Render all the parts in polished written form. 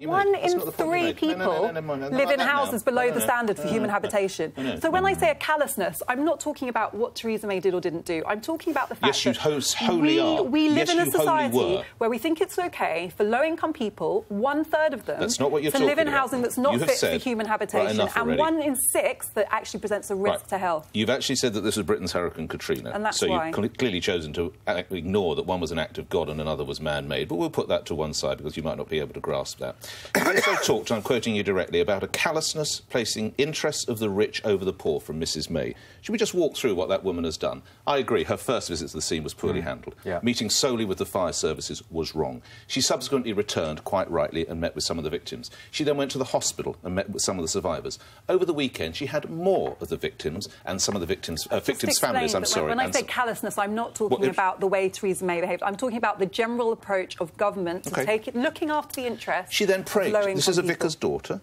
One in three people live in houses below the standard for human habitation. So when I say a callousness, I'm not talking about what Theresa May did or didn't do. I'm talking about the fact that we live in a society where we think it's OK for low-income people, one-third of them, to live in housing that's not fit for human habitation, and 1 in 6 that actually presents a risk to health. You've actually said that this was Britain's Hurricane Katrina, and that's so why. You've clearly chosen to ignore that one was an act of God and another was man-made, but we'll put that to one side because you might not be able to grasp that. You also talked, and I'm quoting you directly, about a callousness placing interests of the rich over the poor from Mrs May. Should we just walk through what that woman has done? I agree, her first visit to the scene was poorly handled. Meeting solely with the fire services was wrong. She subsequently returned, quite rightly, and met with some of the victims. She then went to the hospital and met with some of the survivors. Over the weekend, she had more of the victims and some of the victims' families, I'm sorry. When I say callousness, I'm not talking about the way Theresa May behaved. I'm talking about the general approach of government to looking after the interests She then prayed. This is a people. vicar's daughter.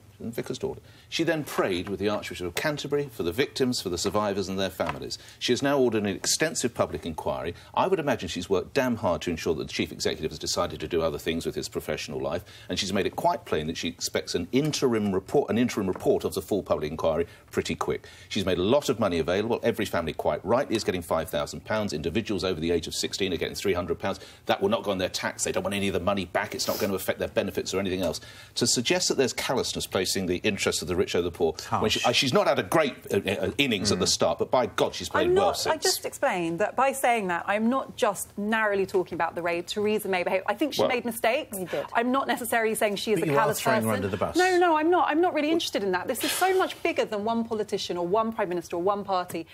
She then prayed with the Archbishop of Canterbury for the victims, for the survivors and their families. She has now ordered an extensive public inquiry. I would imagine she's worked damn hard to ensure that the Chief Executive has decided to do other things with his professional life, and she's made it quite plain that she expects an interim report of the full public inquiry pretty quick. She's made a lot of money available. Every family, quite rightly, is getting £5,000. Individuals over the age of 16 are getting £300. That will not go on their tax. They don't want any of the money back. It's not going to affect their benefits or anything else. To suggest that there's callousness placing the interests of the rich over the poor, when she's not had a great innings at the start, but by God, she's played well since. I just explained that by saying that, I'm not just narrowly talking about the way Theresa May behaved. I think she made mistakes. I'm not necessarily saying she is a callous person. Her under the bus. No, I'm not. I'm not really interested in that. This is so much bigger than one politician or one Prime Minister or one party.